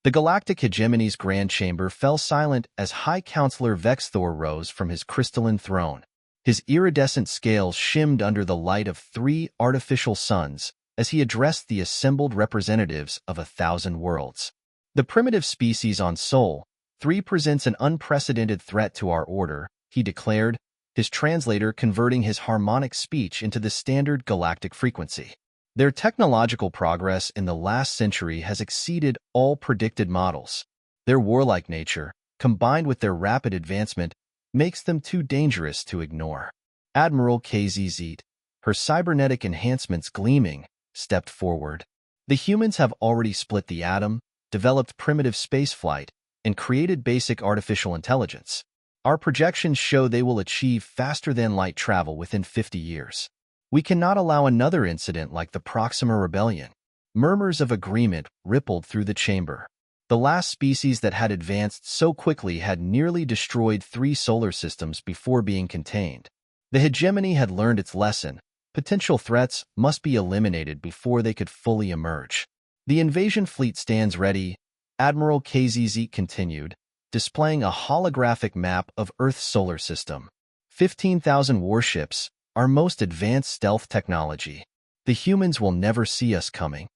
The galactic hegemony's grand chamber fell silent as High Counselor Vexthor rose from his crystalline throne. His iridescent scales shimmed under the light of 3 artificial suns as he addressed the assembled representatives of 1,000 worlds. The primitive species on Sol 3 presents an unprecedented threat to our order, he declared, his translator converting his harmonic speech into the standard galactic frequency. Their technological progress in the last century has exceeded all predicted models. Their warlike nature, combined with their rapid advancement, makes them too dangerous to ignore. Admiral KZZ, her cybernetic enhancements gleaming, stepped forward. The humans have already split the atom, developed primitive spaceflight, and created basic artificial intelligence. Our projections show they will achieve faster-than-light travel within 50 years. We cannot allow another incident like the Proxima Rebellion. Murmurs of agreement rippled through the chamber. The last species that had advanced so quickly had nearly destroyed 3 solar systems before being contained. The hegemony had learned its lesson. Potential threats must be eliminated before they could fully emerge. The invasion fleet stands ready, Admiral KZZ continued, displaying a holographic map of Earth's solar system. 15,000 warships, our most advanced stealth technology. The humans will never see us coming.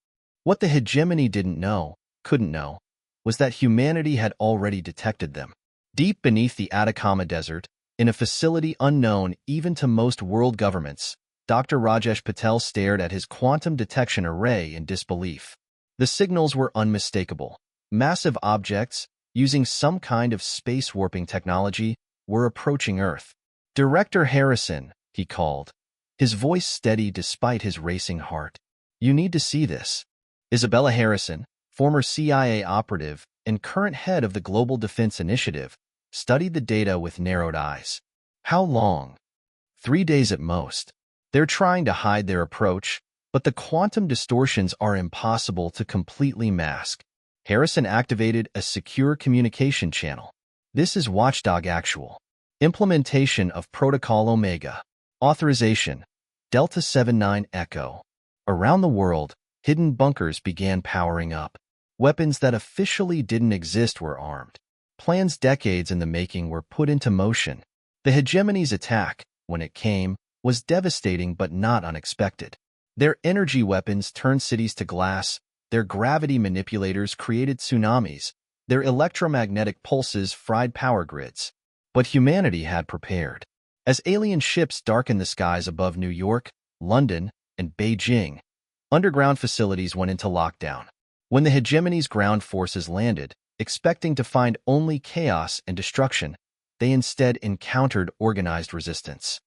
What the hegemony couldn't know, was that humanity had already detected them. Deep beneath the Atacama Desert, in a facility unknown even to most world governments, Dr. Rajesh Patel stared at his quantum detection array in disbelief. The signals were unmistakable. Massive objects, using some kind of space warping technology, were approaching Earth. Director Harrison, he called, his voice steady despite his racing heart. You need to see this. Isabella Harrison, former CIA operative and current head of the Global Defense Initiative, studied the data with narrowed eyes. How long? 3 days at most. They're trying to hide their approach, but the quantum distortions are impossible to completely mask. Harrison activated a secure communication channel. This is Watchdog Actual. Implementation of Protocol Omega. Authorization, Delta 79 Echo. Around the world, hidden bunkers began powering up. Weapons that officially didn't exist were armed. Plans decades in the making were put into motion. The hegemony's attack, when it came, was devastating but not unexpected. Their energy weapons turned cities to glass, their gravity manipulators created tsunamis, their electromagnetic pulses fried power grids. But humanity had prepared. As alien ships darkened the skies above New York, London, and Beijing, underground facilities went into lockdown. When the hegemony's ground forces landed, expecting to find only chaos and destruction, they instead encountered organized resistance.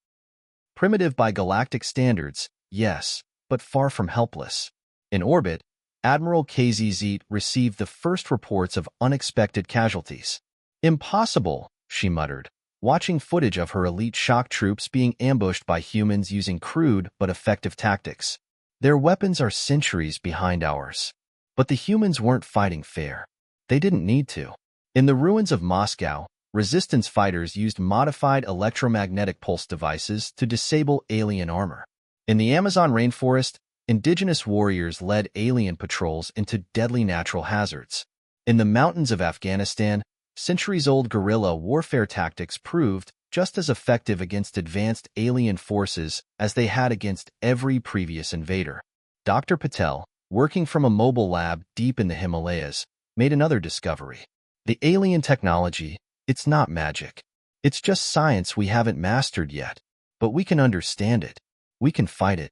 Primitive by galactic standards, yes, but far from helpless. In orbit, Admiral KZZ received the first reports of unexpected casualties. Impossible, she muttered, watching footage of her elite shock troops being ambushed by humans using crude but effective tactics. Their weapons are centuries behind ours. But the humans weren't fighting fair. They didn't need to. In the ruins of Moscow, resistance fighters used modified electromagnetic pulse devices to disable alien armor. In the Amazon rainforest, indigenous warriors led alien patrols into deadly natural hazards. In the mountains of Afghanistan, centuries-old guerrilla warfare tactics proved just as effective against advanced alien forces as they had against every previous invader. Dr. Patel, working from a mobile lab deep in the Himalayas, made another discovery. The alien technology, it's not magic. It's just science we haven't mastered yet. But we can understand it. We can fight it.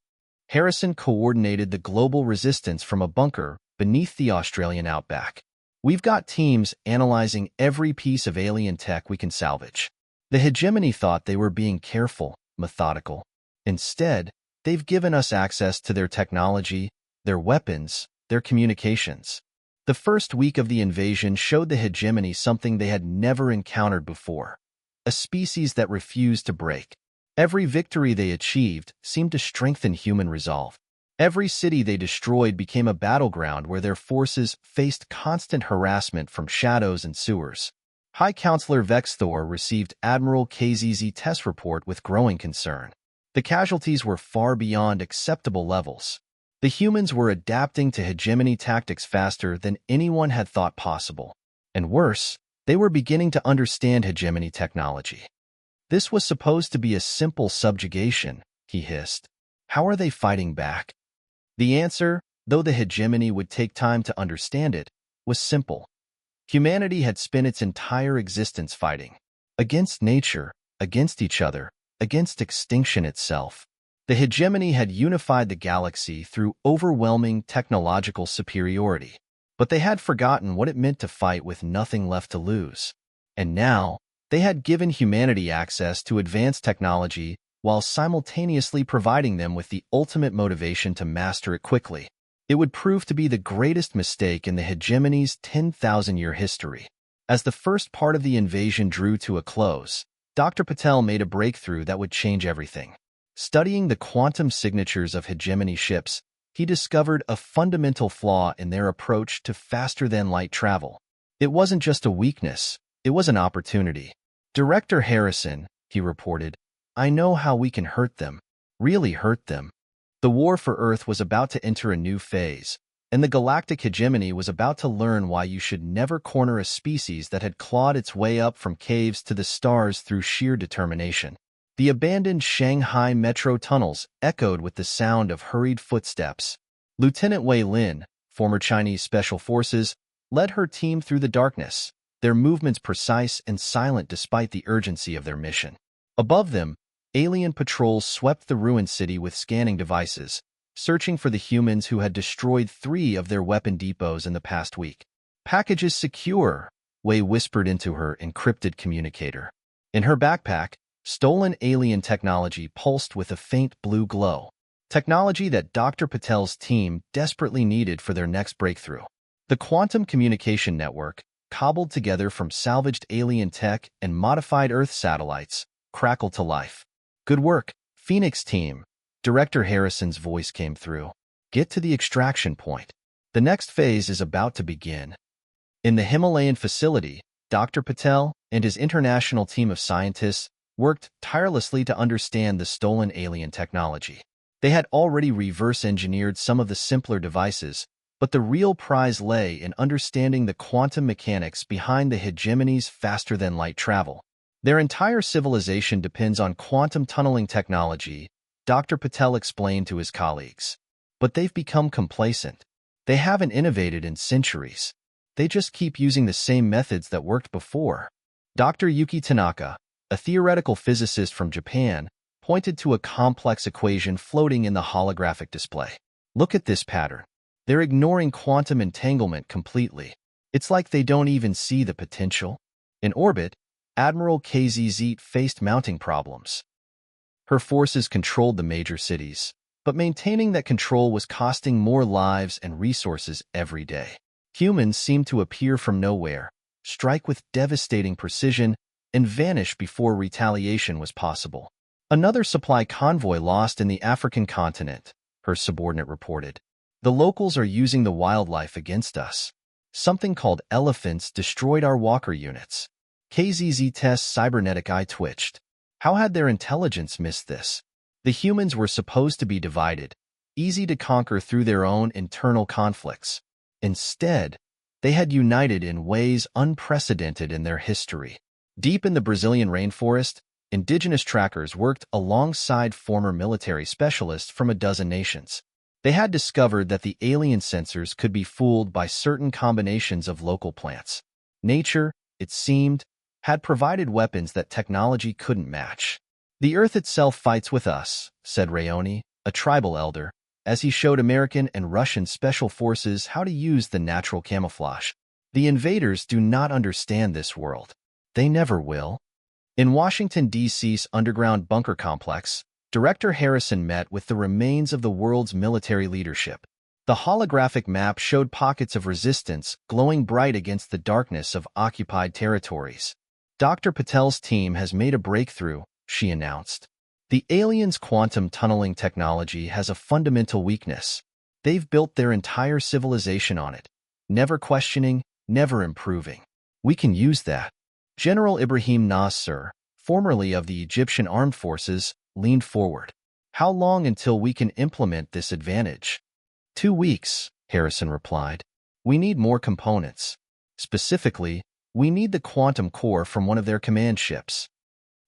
Harrison coordinated the global resistance from a bunker beneath the Australian outback. We've got teams analyzing every piece of alien tech we can salvage. The hegemony thought they were being careful, methodical. Instead, they've given us access to their technology, their weapons, their communications. The first week of the invasion showed the hegemony something they had never encountered before, a species that refused to break. Every victory they achieved seemed to strengthen human resolve. Every city they destroyed became a battleground where their forces faced constant harassment from shadows and sewers. High Counselor Vexthor received Admiral KZZ test report with growing concern. The casualties were far beyond acceptable levels. The humans were adapting to hegemony tactics faster than anyone had thought possible. And worse, they were beginning to understand hegemony technology. This was supposed to be a simple subjugation, he hissed. How are they fighting back? The answer, though the hegemony would take time to understand it, was simple. Humanity had spent its entire existence fighting. Against nature, against each other, against extinction itself. The hegemony had unified the galaxy through overwhelming technological superiority. But they had forgotten what it meant to fight with nothing left to lose. And now, they had given humanity access to advanced technology while simultaneously providing them with the ultimate motivation to master it quickly. It would prove to be the greatest mistake in the hegemony's 10,000-year history. As the first part of the invasion drew to a close, Dr. Patel made a breakthrough that would change everything. Studying the quantum signatures of hegemony ships, he discovered a fundamental flaw in their approach to faster-than-light travel. It wasn't just a weakness, it was an opportunity. Director Harrison, he reported, I know how we can hurt them, really hurt them. The war for Earth was about to enter a new phase, and the galactic hegemony was about to learn why you should never corner a species that had clawed its way up from caves to the stars through sheer determination. The abandoned Shanghai metro tunnels echoed with the sound of hurried footsteps. Lieutenant Wei Lin, former Chinese Special Forces, led her team through the darkness, their movements precise and silent despite the urgency of their mission. Above them, alien patrols swept the ruined city with scanning devices, searching for the humans who had destroyed 3 of their weapon depots in the past week. Packages secure, Wei whispered into her encrypted communicator. In her backpack, stolen alien technology pulsed with a faint blue glow. Technology that Dr. Patel's team desperately needed for their next breakthrough. The quantum communication network, cobbled together from salvaged alien tech and modified Earth satellites, crackled to life. Good work, Phoenix team. Director Harrison's voice came through. Get to the extraction point. The next phase is about to begin. In the Himalayan facility, Dr. Patel and his international team of scientists worked tirelessly to understand the stolen alien technology. They had already reverse-engineered some of the simpler devices, but the real prize lay in understanding the quantum mechanics behind the hegemony's faster-than-light travel. Their entire civilization depends on quantum tunneling technology, Dr. Patel explained to his colleagues. But they've become complacent. They haven't innovated in centuries. They just keep using the same methods that worked before. Dr. Yuki Tanaka, a theoretical physicist from Japan, pointed to a complex equation floating in the holographic display. Look at this pattern. They're ignoring quantum entanglement completely. It's like they don't even see the potential. In orbit, Admiral KZZ faced mounting problems. Her forces controlled the major cities, but maintaining that control was costing more lives and resources every day. Humans seemed to appear from nowhere, strike with devastating precision, and vanish before retaliation was possible. Another supply convoy lost in the African continent, her subordinate reported. The locals are using the wildlife against us. Something called elephants destroyed our walker units. KZZ test's cybernetic eye twitched. How had their intelligence missed this? The humans were supposed to be divided, easy to conquer through their own internal conflicts. Instead, they had united in ways unprecedented in their history. Deep in the Brazilian rainforest, indigenous trackers worked alongside former military specialists from a dozen nations. They had discovered that the alien sensors could be fooled by certain combinations of local plants. Nature, it seemed, had provided weapons that technology couldn't match. The Earth itself fights with us, said Rayoni, a tribal elder, as he showed American and Russian special forces how to use the natural camouflage. The invaders do not understand this world. They never will. In Washington, D.C.'s underground bunker complex, Director Harrison met with the remains of the world's military leadership. The holographic map showed pockets of resistance glowing bright against the darkness of occupied territories. Dr. Patel's team has made a breakthrough, she announced. The aliens' quantum tunneling technology has a fundamental weakness. They've built their entire civilization on it, never questioning, never improving. We can use that. General Ibrahim Nasser, formerly of the Egyptian armed forces, leaned forward. How long until we can implement this advantage? 2 weeks, Harrison replied. We need more components. Specifically, we need the quantum core from one of their command ships.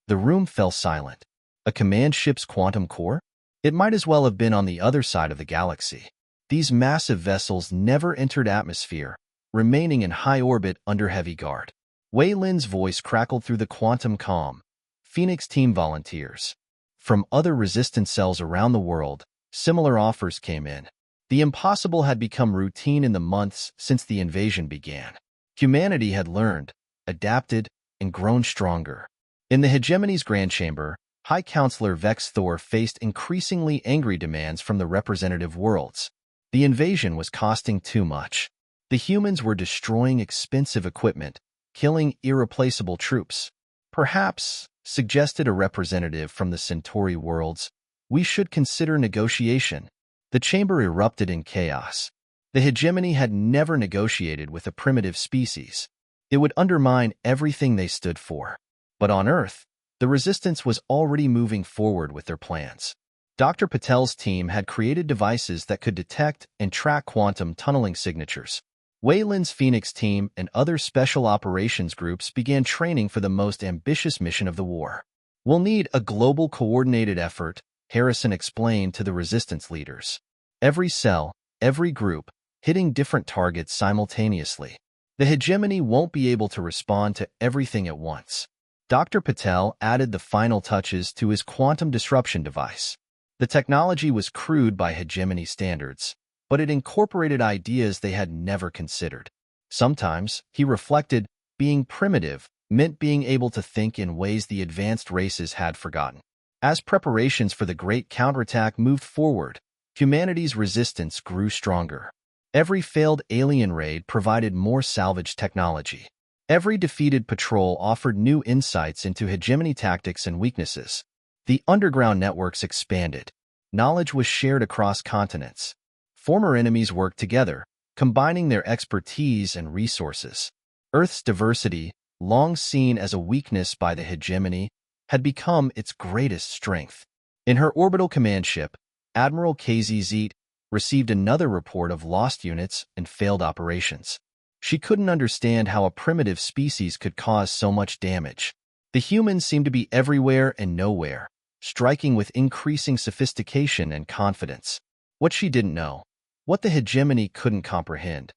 The room fell silent. A command ship's quantum core? It might as well have been on the other side of the galaxy. These massive vessels never entered atmosphere, remaining in high orbit under heavy guard. Wei Lin's voice crackled through the quantum comm. Phoenix team volunteers. From other resistance cells around the world, similar offers came in. The impossible had become routine in the months since the invasion began. Humanity had learned, adapted, and grown stronger. In the hegemony's Grand Chamber, High Counselor Vex Thor faced increasingly angry demands from the representative worlds. The invasion was costing too much. The humans were destroying expensive equipment, killing irreplaceable troops. Perhaps, suggested a representative from the Centauri worlds, we should consider negotiation. The chamber erupted in chaos. The hegemony had never negotiated with a primitive species. It would undermine everything they stood for. But on Earth, the resistance was already moving forward with their plans. Dr. Patel's team had created devices that could detect and track quantum tunneling signatures. Wei Lin's Phoenix team and other special operations groups began training for the most ambitious mission of the war. We'll need a global coordinated effort, Harrison explained to the resistance leaders. Every cell, every group, hitting different targets simultaneously. The hegemony won't be able to respond to everything at once. Dr. Patel added the final touches to his quantum disruption device. The technology was crude by hegemony standards, but it incorporated ideas they had never considered. Sometimes, he reflected, being primitive meant being able to think in ways the advanced races had forgotten. As preparations for the great counterattack moved forward, humanity's resistance grew stronger. Every failed alien raid provided more salvage technology. Every defeated patrol offered new insights into hegemony tactics and weaknesses. The underground networks expanded. Knowledge was shared across continents. Former enemies worked together, combining their expertise and resources. Earth's diversity, long seen as a weakness by the hegemony, had become its greatest strength. In her orbital command ship, Admiral KZZ received another report of lost units and failed operations. She couldn't understand how a primitive species could cause so much damage. The humans seemed to be everywhere and nowhere, striking with increasing sophistication and confidence. What she didn't know, what the hegemony couldn't comprehend,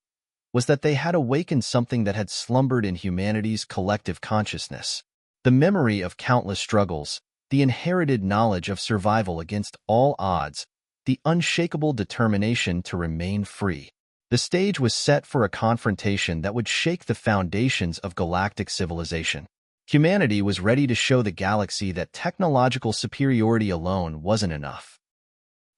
was that they had awakened something that had slumbered in humanity's collective consciousness. The memory of countless struggles, the inherited knowledge of survival against all odds, the unshakable determination to remain free. The stage was set for a confrontation that would shake the foundations of galactic civilization. Humanity was ready to show the galaxy that technological superiority alone wasn't enough.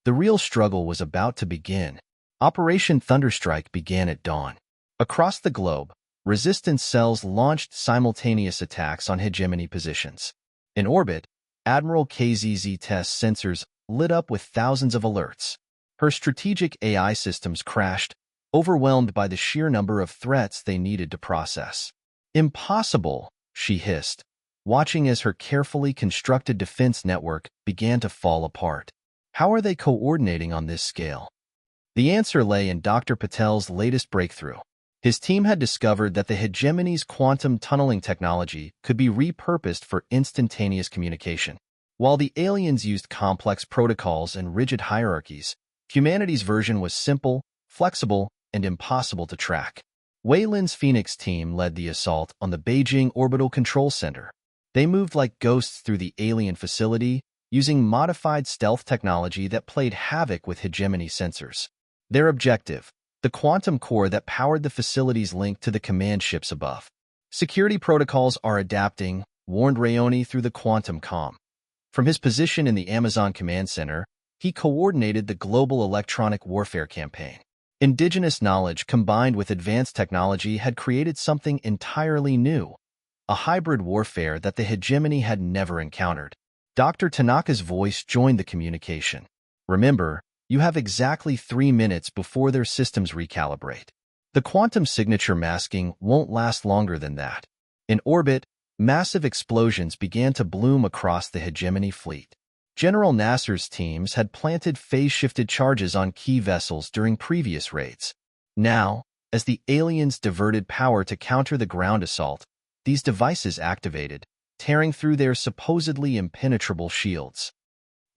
The real struggle was about to begin. Operation Thunderstrike began at dawn. Across the globe, resistance cells launched simultaneous attacks on hegemony positions. In orbit, Admiral KZZ test sensors lit up with thousands of alerts. Her strategic AI systems crashed, overwhelmed by the sheer number of threats they needed to process. Impossible, she hissed, watching as her carefully constructed defense network began to fall apart. How are they coordinating on this scale? The answer lay in Dr. Patel's latest breakthrough. His team had discovered that the hegemony's quantum tunneling technology could be repurposed for instantaneous communication. While the aliens used complex protocols and rigid hierarchies, humanity's version was simple, flexible, and impossible to track. Wei Lin's Phoenix team led the assault on the Beijing Orbital Control Center. They moved like ghosts through the alien facility, using modified stealth technology that played havoc with hegemony sensors. Their objective, the quantum core that powered the facility's link to the command ships above. Security protocols are adapting, warned Rayoni through the quantum comm. From his position in the Amazon Command Center, he coordinated the global electronic warfare campaign. Indigenous knowledge combined with advanced technology had created something entirely new, a hybrid warfare that the hegemony had never encountered. Dr. Tanaka's voice joined the communication. Remember, you have exactly 3 minutes before their systems recalibrate. The quantum signature masking won't last longer than that. In orbit, massive explosions began to bloom across the hegemony fleet. General Nasser's teams had planted phase-shifted charges on key vessels during previous raids. Now, as the aliens diverted power to counter the ground assault, these devices activated, tearing through their supposedly impenetrable shields.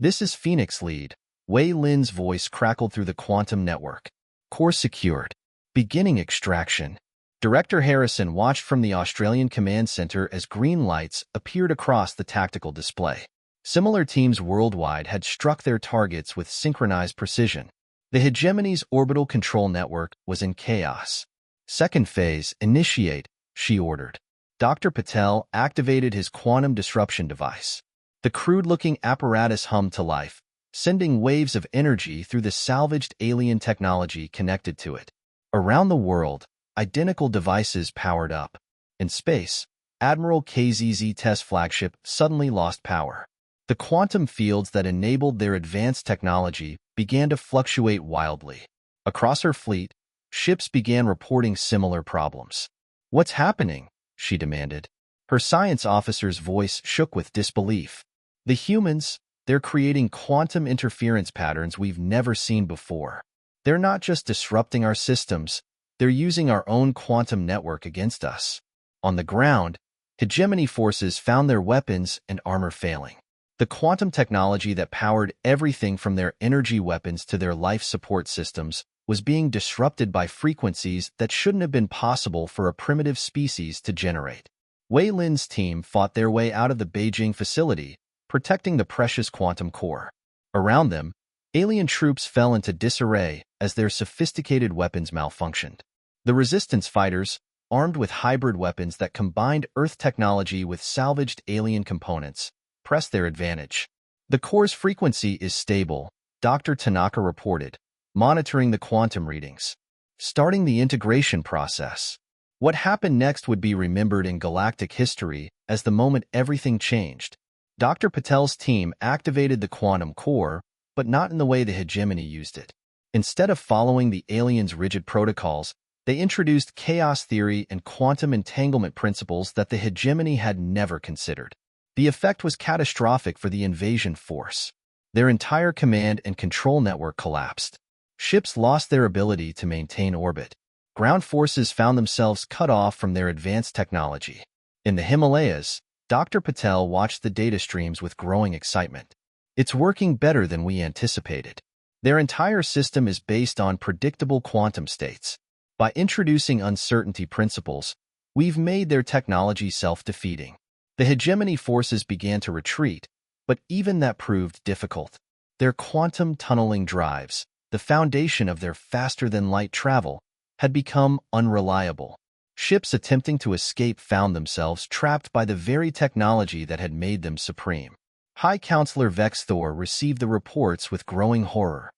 "This is Phoenix Lead," Wei Lin's voice crackled through the quantum network. "Core secured. Beginning extraction." Director Harrison watched from the Australian command center as green lights appeared across the tactical display. Similar teams worldwide had struck their targets with synchronized precision. The hegemony's orbital control network was in chaos. "Second phase, initiate," she ordered. Dr. Patel activated his quantum disruption device. The crude-looking apparatus hummed to life, sending waves of energy through the salvaged alien technology connected to it. Around the world, identical devices powered up. In space, Admiral KZZ test flagship suddenly lost power. The quantum fields that enabled their advanced technology began to fluctuate wildly. Across her fleet, ships began reporting similar problems. "What's happening?" she demanded. Her science officer's voice shook with disbelief. "The humans, they're creating quantum interference patterns we've never seen before. They're not just disrupting our systems, they're using our own quantum network against us." On the ground, hegemony forces found their weapons and armor failing. The quantum technology that powered everything from their energy weapons to their life support systems was being disrupted by frequencies that shouldn't have been possible for a primitive species to generate. Wei Lin's team fought their way out of the Beijing facility, protecting the precious quantum core. Around them, alien troops fell into disarray as their sophisticated weapons malfunctioned. The resistance fighters, armed with hybrid weapons that combined Earth technology with salvaged alien components, pressed their advantage. "The core's frequency is stable," Dr. Tanaka reported, monitoring the quantum readings. "Starting the integration process." What happened next would be remembered in galactic history as the moment everything changed. Dr. Patel's team activated the quantum core, but not in the way the hegemony used it. Instead of following the aliens' rigid protocols, they introduced chaos theory and quantum entanglement principles that the hegemony had never considered. The effect was catastrophic for the invasion force. Their entire command and control network collapsed. Ships lost their ability to maintain orbit. Ground forces found themselves cut off from their advanced technology. In the Himalayas, Dr. Patel watched the data streams with growing excitement. "It's working better than we anticipated. Their entire system is based on predictable quantum states. By introducing uncertainty principles, we've made their technology self-defeating." The hegemony forces began to retreat, but even that proved difficult. Their quantum tunneling drives, the foundation of their faster-than-light travel, had become unreliable. Ships attempting to escape found themselves trapped by the very technology that had made them supreme. High Counselor Vex Thor received the reports with growing horror.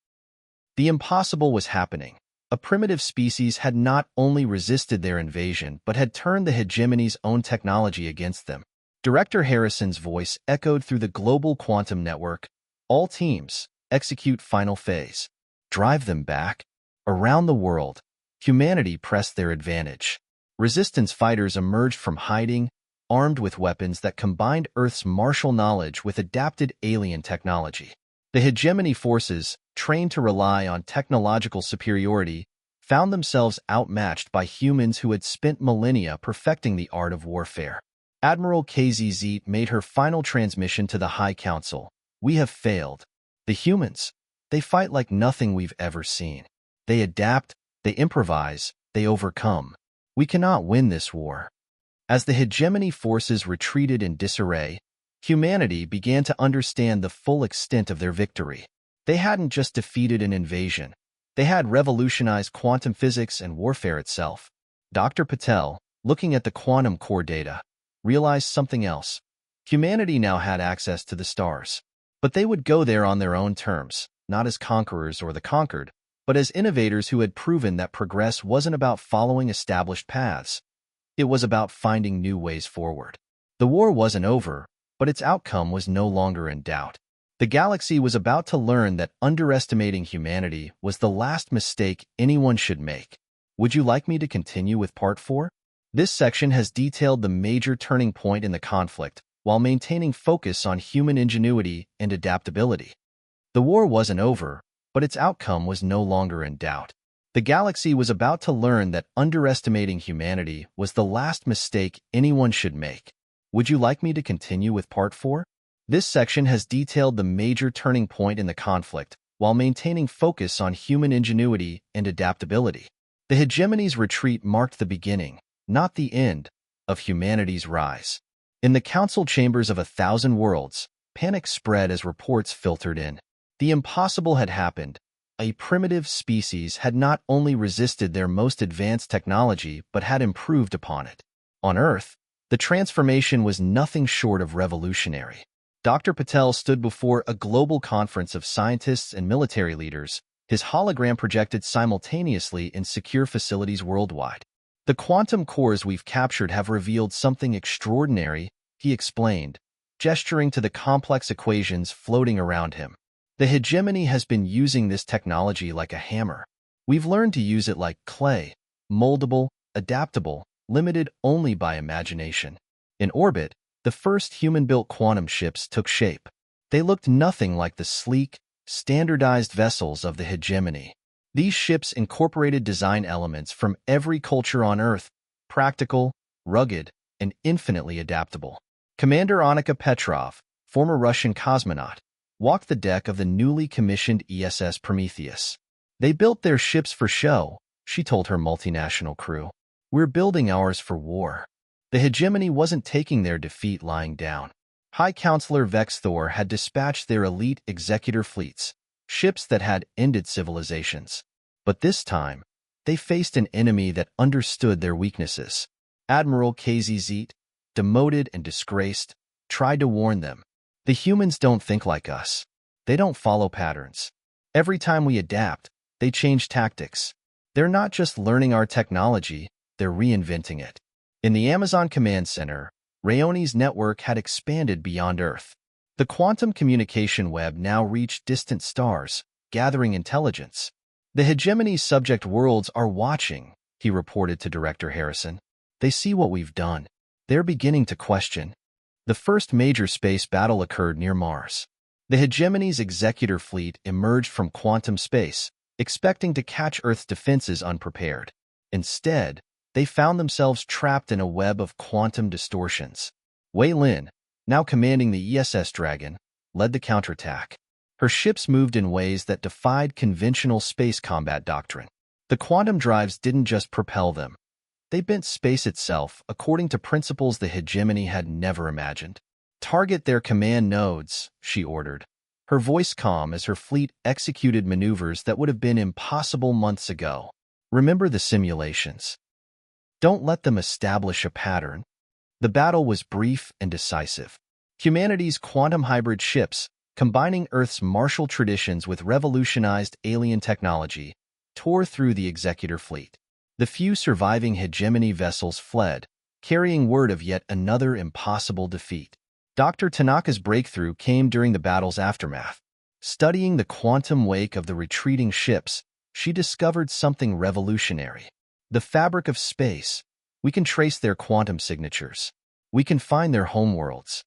The impossible was happening. A primitive species had not only resisted their invasion, but had turned the hegemony's own technology against them. Director Harrison's voice echoed through the global quantum network. "All teams, execute final phase. Drive them back." Around the world, humanity pressed their advantage. Resistance fighters emerged from hiding, armed with weapons that combined Earth's martial knowledge with adapted alien technology. The hegemony forces, trained to rely on technological superiority, found themselves outmatched by humans who had spent millennia perfecting the art of warfare. Admiral KZZ made her final transmission to the High Council. "We have failed. The humans, they fight like nothing we've ever seen. They adapt, they improvise, they overcome. We cannot win this war." As the hegemony forces retreated in disarray, humanity began to understand the full extent of their victory. They hadn't just defeated an invasion. They had revolutionized quantum physics and warfare itself. Dr. Patel, looking at the quantum core data, realized something else. Humanity now had access to the stars. But they would go there on their own terms, not as conquerors or the conquered, but as innovators who had proven that progress wasn't about following established paths. It was about finding new ways forward. The war wasn't over, but its outcome was no longer in doubt. The galaxy was about to learn that underestimating humanity was the last mistake anyone should make. Would you like me to continue with Part 4? This section has detailed the major turning point in the conflict, while maintaining focus on human ingenuity and adaptability. The war wasn't over, but its outcome was no longer in doubt. The galaxy was about to learn that underestimating humanity was the last mistake anyone should make. Would you like me to continue with Part 4? This section has detailed the major turning point in the conflict, while maintaining focus on human ingenuity and adaptability. The hegemony's retreat marked the beginning, not the end, of humanity's rise. In the council chambers of 1,000 worlds, panic spread as reports filtered in. The impossible had happened. A primitive species had not only resisted their most advanced technology but had improved upon it. On Earth, the transformation was nothing short of revolutionary. Dr. Patel stood before a global conference of scientists and military leaders, his hologram projected simultaneously in secure facilities worldwide. The quantum cores we've captured have revealed something extraordinary, he explained, gesturing to the complex equations floating around him. The hegemony has been using this technology like a hammer. We've learned to use it like clay, moldable, adaptable, limited only by imagination. In orbit, the first human-built quantum ships took shape. They looked nothing like the sleek, standardized vessels of the hegemony. These ships incorporated design elements from every culture on Earth, practical, rugged, and infinitely adaptable. Commander Annika Petrov, former Russian cosmonaut, walked the deck of the newly commissioned ESS Prometheus. They built their ships for show, she told her multinational crew. We're building ours for war. The hegemony wasn't taking their defeat lying down. High Counselor Vex Thor had dispatched their elite executor fleets, ships that had ended civilizations. But this time, they faced an enemy that understood their weaknesses. Admiral KZZ, demoted and disgraced, tried to warn them. The humans don't think like us. They don't follow patterns. Every time we adapt, they change tactics. They're not just learning our technology, they're reinventing it. In the Amazon Command Center, Rayoni's network had expanded beyond Earth. The quantum communication web now reached distant stars, gathering intelligence. The hegemony's subject worlds are watching, he reported to Director Harrison. They see what we've done. They're beginning to question. The first major space battle occurred near Mars. The hegemony's executor fleet emerged from quantum space, expecting to catch Earth's defenses unprepared. Instead, they found themselves trapped in a web of quantum distortions. Wei Lin, now commanding the ESS Dragon, led the counterattack. Her ships moved in ways that defied conventional space combat doctrine. The quantum drives didn't just propel them. They bent space itself according to principles the hegemony had never imagined. Target their command nodes, she ordered. Her voice calm as her fleet executed maneuvers that would have been impossible months ago. Remember the simulations. Don't let them establish a pattern. The battle was brief and decisive. Humanity's quantum hybrid ships, combining Earth's martial traditions with revolutionized alien technology, tore through the executor fleet. The few surviving hegemony vessels fled, carrying word of yet another impossible defeat. Dr. Tanaka's breakthrough came during the battle's aftermath. Studying the quantum wake of the retreating ships, she discovered something revolutionary. The fabric of space. We can trace their quantum signatures. We can find their homeworlds.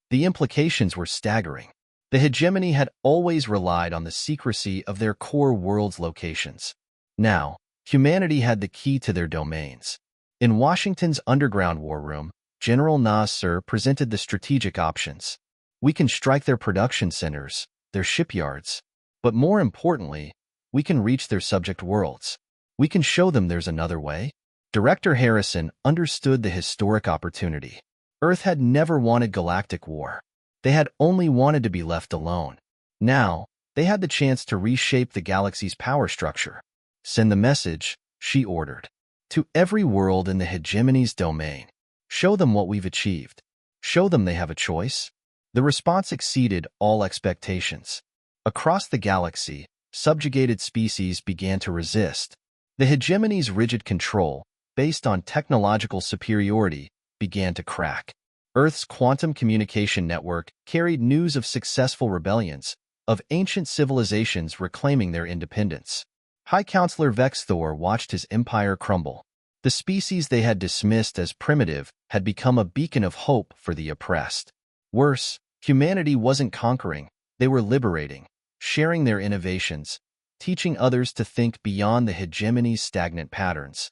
The implications were staggering. The hegemony had always relied on the secrecy of their core world's locations. Now, humanity had the key to their domains. In Washington's underground war room, General Nasser presented the strategic options. We can strike their production centers, their shipyards. But more importantly, we can reach their subject worlds. We can show them there's another way. Director Harrison understood the historic opportunity. Earth had never wanted galactic war. They had only wanted to be left alone. Now, they had the chance to reshape the galaxy's power structure. Send the message, she ordered, to every world in the hegemony's domain. Show them what we've achieved. Show them they have a choice. The response exceeded all expectations. Across the galaxy, subjugated species began to resist. The hegemony's rigid control, based on technological superiority, began to crack. Earth's quantum communication network carried news of successful rebellions, of ancient civilizations reclaiming their independence. High Counselor Vex Thor watched his empire crumble. The species they had dismissed as primitive had become a beacon of hope for the oppressed. Worse, humanity wasn't conquering, they were liberating, sharing their innovations, teaching others to think beyond the hegemony's stagnant patterns.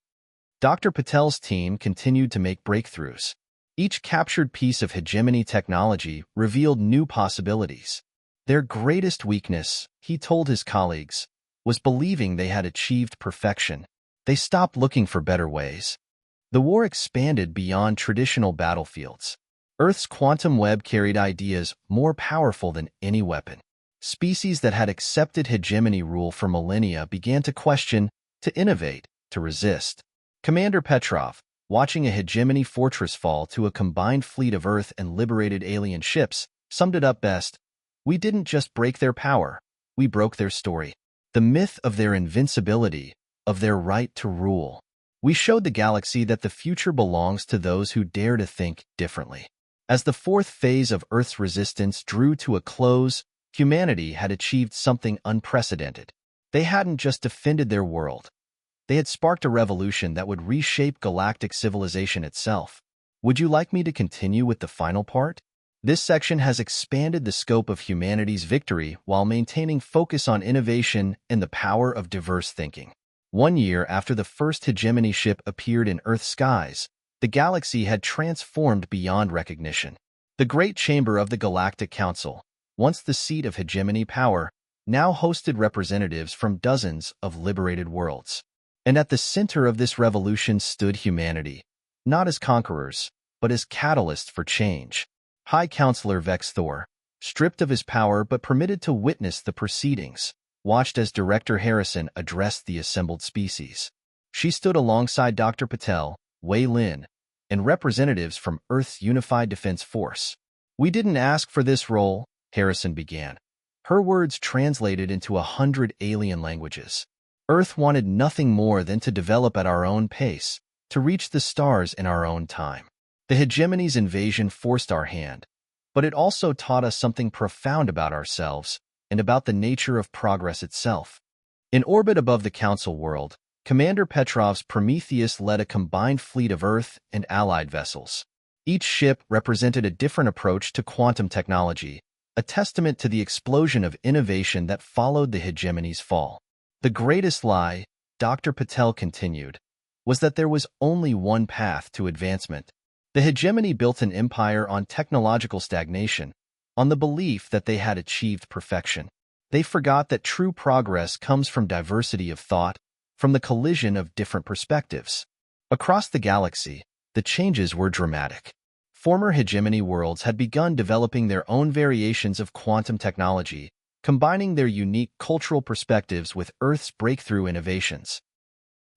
Dr. Patel's team continued to make breakthroughs. Each captured piece of hegemony technology revealed new possibilities. Their greatest weakness, he told his colleagues, was believing they had achieved perfection. They stopped looking for better ways. The war expanded beyond traditional battlefields. Earth's quantum web carried ideas more powerful than any weapon. Species that had accepted hegemony rule for millennia began to question, to innovate, to resist. Commander Petrov, watching a hegemony fortress fall to a combined fleet of Earth and liberated alien ships, summed it up best. We didn't just break their power, we broke their story. The myth of their invincibility, of their right to rule. We showed the galaxy that the future belongs to those who dare to think differently. As the fourth phase of Earth's resistance drew to a close, humanity had achieved something unprecedented. They hadn't just defended their world. They had sparked a revolution that would reshape galactic civilization itself. Would you like me to continue with the final part? This section has expanded the scope of humanity's victory while maintaining focus on innovation and the power of diverse thinking. 1 year after the first hegemony ship appeared in Earth's skies, the galaxy had transformed beyond recognition. The Great Chamber of the Galactic Council, once the seat of hegemony power, now hosted representatives from dozens of liberated worlds. And at the center of this revolution stood humanity, not as conquerors, but as catalysts for change. High Counselor Vex Thor, stripped of his power but permitted to witness the proceedings, watched as Director Harrison addressed the assembled species. She stood alongside Dr. Patel, Wei Lin, and representatives from Earth's Unified Defense Force. We didn't ask for this role, Harrison began. Her words translated into 100 alien languages. Earth wanted nothing more than to develop at our own pace, to reach the stars in our own time. The hegemony's invasion forced our hand, but it also taught us something profound about ourselves and about the nature of progress itself. In orbit above the Council world, Commander Petrov's Prometheus led a combined fleet of Earth and allied vessels. Each ship represented a different approach to quantum technology, a testament to the explosion of innovation that followed the hegemony's fall. The greatest lie, Dr. Patel continued, was that there was only one path to advancement. The hegemony built an empire on technological stagnation, on the belief that they had achieved perfection. They forgot that true progress comes from diversity of thought, from the collision of different perspectives. Across the galaxy, the changes were dramatic. Former hegemony worlds had begun developing their own variations of quantum technology, combining their unique cultural perspectives with Earth's breakthrough innovations.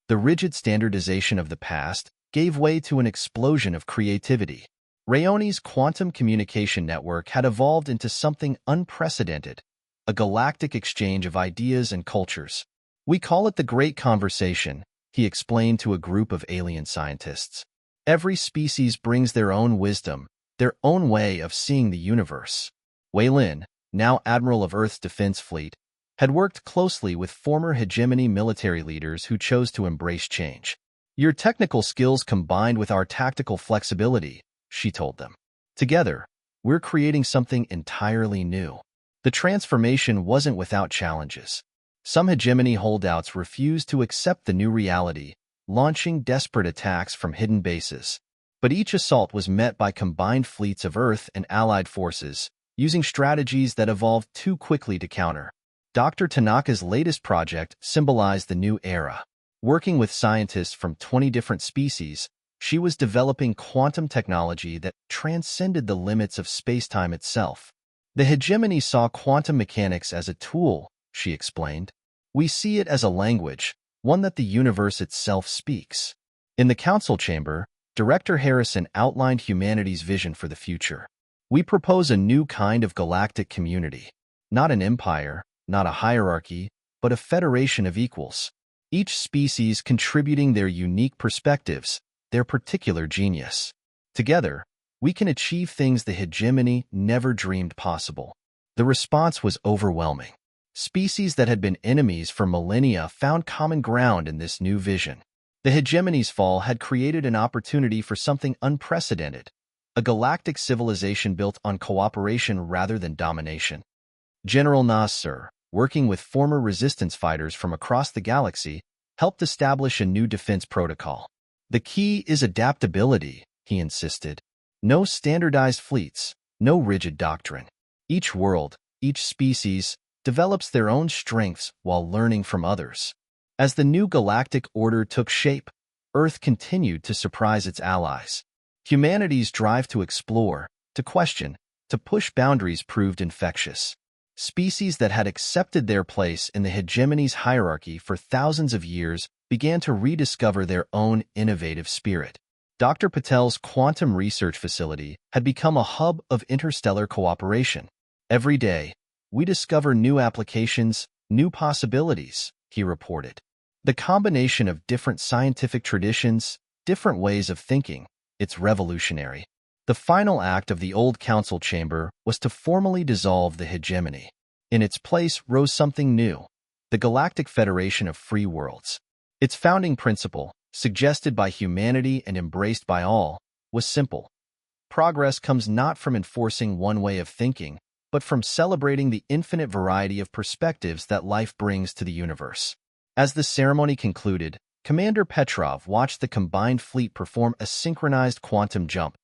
The rigid standardization of the past gave way to an explosion of creativity. Rayoni's quantum communication network had evolved into something unprecedented, a galactic exchange of ideas and cultures. We call it the Great Conversation, he explained to a group of alien scientists. Every species brings their own wisdom, their own way of seeing the universe. Wei Lin, now Admiral of Earth's Defense Fleet, had worked closely with former hegemony military leaders who chose to embrace change. Your technical skills combined with our tactical flexibility, she told them. Together, we're creating something entirely new. The transformation wasn't without challenges. Some hegemony holdouts refused to accept the new reality, launching desperate attacks from hidden bases. But each assault was met by combined fleets of Earth and allied forces, using strategies that evolved too quickly to counter. Dr. Tanaka's latest project symbolized the new era. Working with scientists from 20 different species, she was developing quantum technology that transcended the limits of space-time itself. The hegemony saw quantum mechanics as a tool, she explained. We see it as a language, one that the universe itself speaks. In the Council chamber, Director Harrison outlined humanity's vision for the future. We propose a new kind of galactic community. Not an empire, not a hierarchy, but a federation of equals. Each species contributing their unique perspectives, their particular genius. Together, we can achieve things the hegemony never dreamed possible. The response was overwhelming. Species that had been enemies for millennia found common ground in this new vision. The hegemony's fall had created an opportunity for something unprecedented, a galactic civilization built on cooperation rather than domination. General Nasser, working with former resistance fighters from across the galaxy, helped establish a new defense protocol. The key is adaptability, he insisted. No standardized fleets, no rigid doctrine. Each world, each species, develops their own strengths while learning from others. As the new galactic order took shape, Earth continued to surprise its allies. Humanity's drive to explore, to question, to push boundaries proved infectious. Species that had accepted their place in the hegemony's hierarchy for thousands of years began to rediscover their own innovative spirit. Dr. Patel's quantum research facility had become a hub of interstellar cooperation. Every day, we discover new applications, new possibilities, he reported. The combination of different scientific traditions, different ways of thinking, it's revolutionary. The final act of the old council chamber was to formally dissolve the hegemony. In its place rose something new, the Galactic Federation of Free Worlds. Its founding principle, suggested by humanity and embraced by all, was simple. Progress comes not from enforcing one way of thinking, but from celebrating the infinite variety of perspectives that life brings to the universe. As the ceremony concluded, Commander Petrov watched the combined fleet perform a synchronized quantum jump,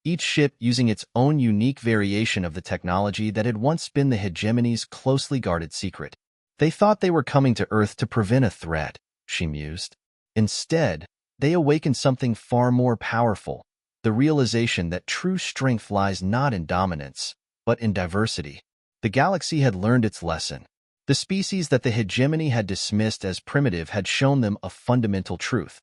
each ship using its own unique variation of the technology that had once been the hegemony's closely guarded secret. They thought they were coming to Earth to prevent a threat, she mused. Instead, they awakened something far more powerful, the realization that true strength lies not in dominance, but in diversity. The galaxy had learned its lesson. The species that the hegemony had dismissed as primitive had shown them a fundamental truth.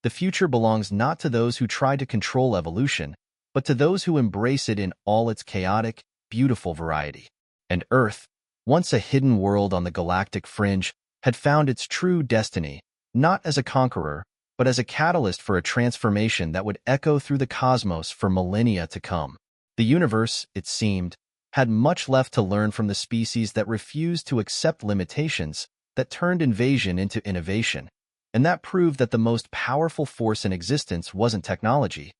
The future belongs not to those who try to control evolution, but to those who embrace it in all its chaotic, beautiful variety. And Earth, once a hidden world on the galactic fringe, had found its true destiny, not as a conqueror, but as a catalyst for a transformation that would echo through the cosmos for millennia to come. The universe, it seemed, had much left to learn from the species that refused to accept limitations, that turned invasion into innovation, and that proved that the most powerful force in existence wasn't technology.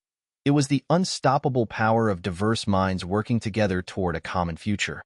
It was the unstoppable power of diverse minds working together toward a common future.